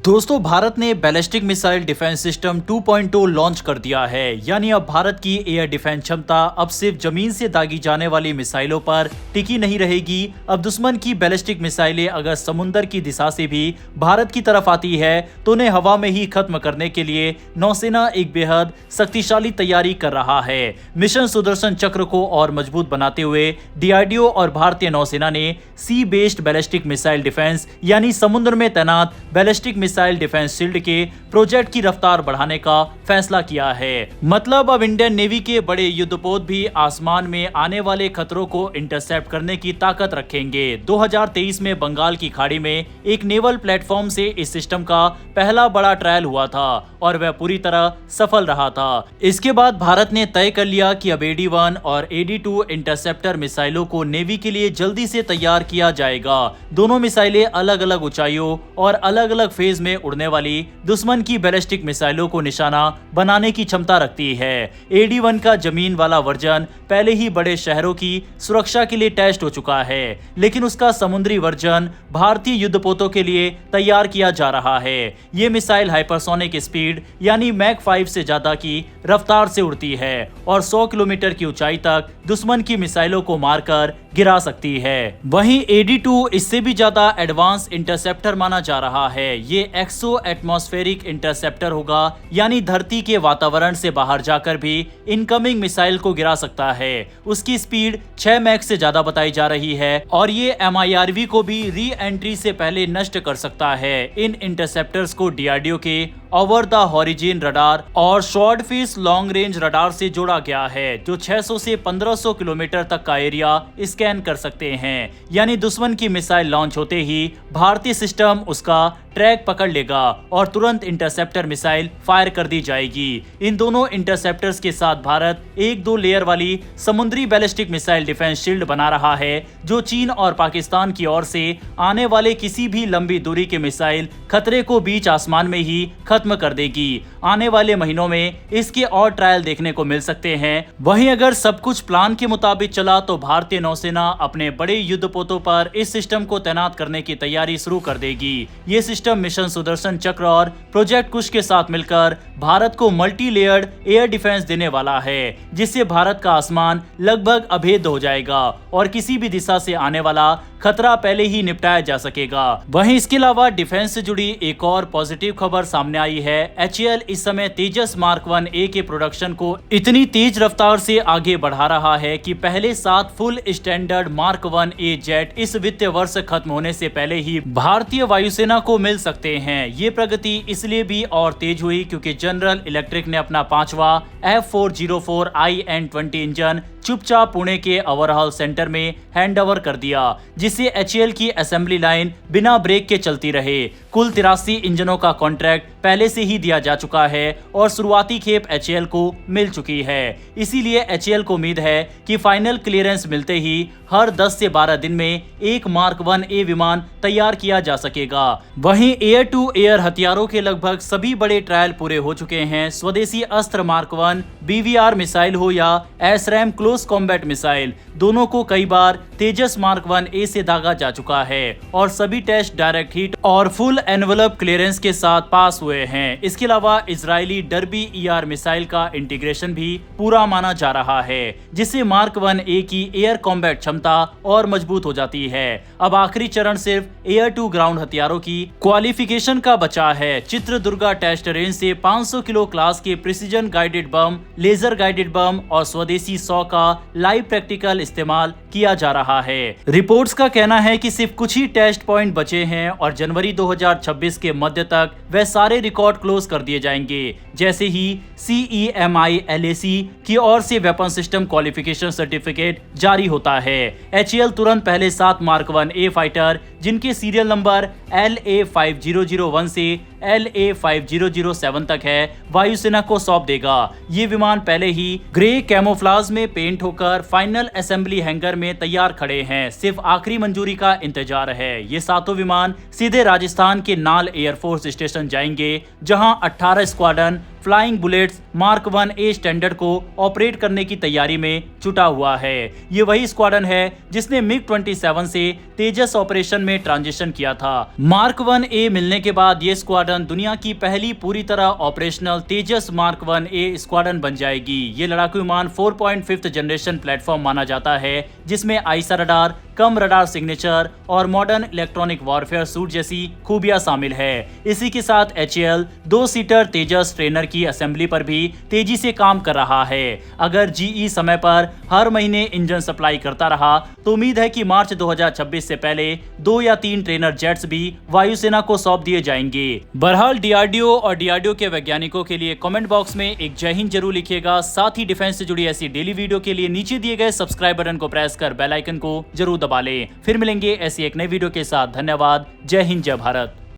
दोस्तों भारत ने ballistic missile defence system 2.0 launch कर दिया है। यानी अब भारत की एयर डिफेंस क्षमता अब सिर्फ जमीन से दागी जाने वाली मिसाइलों पर टिकी नहीं रहेगी। अब दुश्मन की बैलिस्टिक मिसाइलें अगर समुद्र की दिशा से भी भारत की तरफ आती है तो उन्हें हवा में ही खत्म करने के लिए नौसेना एक बेहद शक्तिशाली तैयारी कर रहा है। मिशन सुदर्शन चक्र को और मजबूत बनाते हुए डीआरडीओ और भारतीय नौसेना ने सी बेस्ड बैलिस्टिक मिसाइल डिफेंस यानी समुद्र में तैनात बैलिस्टिक मिसाइल डिफेंस शील्ड के प्रोजेक्ट की रफ्तार बढ़ाने का फैसला किया है। मतलब अब इंडियन नेवी के बड़े युद्धपोत भी आसमान में आने वाले खतरों को इंटरसेप्ट करने की ताकत रखेंगे। 2023 में बंगाल की खाड़ी में एक नेवल प्लेटफॉर्म से इस सिस्टम का पहला बड़ा ट्रायल हुआ था और वह पूरी तरह सफल रहा था। इसके बाद भारत ने तय कर लिया कि अब AD-1 और AD-2 इंटरसेप्टर मिसाइलों को नेवी के लिए जल्दी से तैयार किया जाएगा। दोनों मिसाइलें अलग अलग ऊंचाइयों और अलग अलग फेज में उड़ने वाली दुश्मन की बैलिस्टिक मिसाइलों को निशाना बनाने की क्षमता रखती है। AD-1 का जमीन वाला वर्जन पहले ही बड़े शहरों की सुरक्षा के लिए टेस्ट हो चुका है, लेकिन उसका समुद्री वर्जन भारतीय युद्धपोतों के लिए तैयार किया जा रहा है। ये मिसाइल हाइपरसोनिक स्पीड यानी मैक 5 से ज्यादा की रफ्तार से उड़ती है और 100 किलोमीटर की ऊंचाई तक दुश्मन की मिसाइलों को मारकर गिरा सकती है। वहीं AD-2 इससे भी ज्यादा एडवांस इंटरसेप्टर माना जा रहा है। ये एक्सो एटमॉस्फेरिक इंटरसेप्टर होगा, यानी धरती के वातावरण से बाहर जाकर भी इनकमिंग मिसाइल को गिरा सकता है। उसकी स्पीड 6 मैक से ज्यादा बताई जा रही है और ये MIRV को भी री एंट्री से पहले नष्ट कर सकता है। इन इंटरसेप्टर्स को डीआरडीओ के ओवर द हॉरिजन रडार और short fish long range radar से जोड़ा गया है, जो 600 से 1500 किलोमीटर तक का एरिया स्कैन कर सकते हैं। यानी दुश्मन की मिसाइल लॉन्च होते ही भारतीय सिस्टम उसका ट्रैक पकड़ लेगा और तुरंत इंटरसेप्टर मिसाइल फायर कर दी जाएगी। इन दोनों इंटरसेप्टर्स के साथ भारत 1-2 लेयर वाली समुद्री बैलिस्टिक मिसाइल डिफेंस शील्ड बना रहा है, जो चीन और पाकिस्तान की ओर से आने वाले किसी भी लंबी दूरी के मिसाइल खतरे को बीच आसमान में ही खत्म कर देगी। आने वाले महीनों में इसके और ट्रायल देखने को मिल सकते हैं। वहीं अगर सब कुछ प्लान के मुताबिक चला तो भारतीय नौसेना अपने बड़े युद्धपोतों पर इस सिस्टम को तैनात करने की तैयारी शुरू कर देगी। ये सिस्टम मिशन सुदर्शन चक्र और प्रोजेक्ट कुश के साथ मिलकर भारत को मल्टी लेयर्ड एयर डिफेंस देने वाला है, जिससे भारत का आसमान लगभग अभेद हो जाएगा और किसी भी दिशा से आने वाला खतरा पहले ही निपटाया जा सकेगा। वहीं इसके अलावा डिफेंस से जुड़ी एक और पॉजिटिव खबर सामने आई है। HAL इस समय तेजस मार्क 1A के प्रोडक्शन को इतनी तेज रफ्तार से आगे बढ़ा रहा है कि पहले 7 full standard mark 1A jet इस वित्तीय वर्ष खत्म होने से पहले ही भारतीय वायुसेना को मिल सकते हैं। ये प्रगति इसलिए भी और तेज हुई क्योंकि जनरल इलेक्ट्रिक ने अपना 5वां F404 IN-20 इंजन चुपचाप पुणे के ओवरहॉल सेंटर में हैंडओवर कर दिया, जिससे HAL की असेंबली लाइन बिना ब्रेक के चलती रहे। कुल 83 इंजनों का कॉन्ट्रैक्ट पहले से ही दिया जा चुका है और शुरुआती खेप HAL को मिल चुकी है। इसीलिए HAL को उम्मीद है कि फाइनल क्लियरेंस मिलते ही हर 10 से 12 दिन में एक मार्क 1A विमान तैयार किया जा सकेगा। वहीं एयर टू एयर हथियारों के लगभग सभी बड़े ट्रायल पूरे हो चुके हैं। स्वदेशी अस्त्र मार्क 1 BVR मिसाइल हो या SRAM क्लोज कॉम्बैट मिसाइल, दोनों को कई बार तेजस मार्क 1A से दागा जा चुका है और सभी टेस्ट डायरेक्ट हिट और फुल एनवलप क्लियरेंस के साथ पास हुए हैं। इसके अलावा इजरायली डर्बी ER मिसाइल का इंटीग्रेशन भी पूरा माना जा रहा है, जिससे मार्क 1A की एयर कॉम्बैट क्षमता और मजबूत हो जाती है। अब आखिरी चरण सिर्फ एयर टू ग्राउंड हथियारों की क्वालिफिकेशन का बचा है। चित्रदुर्गा टेस्ट रेंज से 500 किलो क्लास के precision guided bomb, laser guided bomb और स्वदेशी 100 का लाइव प्रैक्टिकल इस्तेमाल किया जा रहा है। रिपोर्ट्स का कहना है कि सिर्फ कुछ ही टेस्ट पॉइंट बचे हैं और जनवरी 2026 के मध्य तक वह सारे रिकॉर्ड क्लोज कर दिए जाएंगे, जैसे ही CEMI LAC की ओर से वेपन सिस्टम क्वालिफिकेशन सर्टिफिकेट जारी होता है। HAL तुरंत पहले 7 मार्क 1A फाइटर, जिनके सीरियल नंबर LA5001 से LA5007 तक है, वायुसेना को सौंप देगा। ये विमान पहले ही ग्रे कैमोफ्लाज में पेंट होकर फाइनल असेंबली हैंगर में तैयार खड़े हैं। सिर्फ आखिरी मंजूरी का इंतजार है। ये 7 विमान सीधे राजस्थान के नाल एयरफोर्स स्टेशन जाएंगे, जहां 18 squadron flying bullets mark 1A standard को ऑपरेट करने की तैयारी में जुटा हुआ है। ये वही स्क्वाड्रन है जिसने MiG-27 से तेजस ऑपरेशन में ट्रांजिशन किया था। मार्क 1A मिलने के बाद ये स्क्वाड्रन दुनिया की पहली पूरी तरह ऑपरेशनल तेजस मार्क 1A स्क्वाड्रन बन जाएगी। ये लड़ाकू विमान 4.5th जनरेशन प्लेटफॉर्म माना जाता है, जिसमें आईसा रडार, कम रडार सिग्नेचर और मॉडर्न इलेक्ट्रॉनिक वॉरफेयर सूट जैसी खूबियां शामिल है। इसी के साथ HAL 2-सीटर तेजस ट्रेनर की असेंबली पर भी तेजी से काम कर रहा है। अगर GE समय पर हर महीने इंजन सप्लाई करता रहा तो उम्मीद है कि मार्च 2026 से पहले 2 या 3 ट्रेनर जेट्स भी वायुसेना को सौंप दिए जाएंगे। बहरहाल DRDO और DRDO के वैज्ञानिकों के लिए कमेंट बॉक्स में एक जय हिंद जरूर लिखिएगा। साथ ही डिफेंस से जुड़ी ऐसी डेली वीडियो के लिए नीचे दिए गए सब्सक्राइब बटन को प्रेस कर बेल आइकन को जरूर दबा लें। फिर मिलेंगे ऐसी एक नई वीडियो के साथ। धन्यवाद। जय हिंद, जय भारत।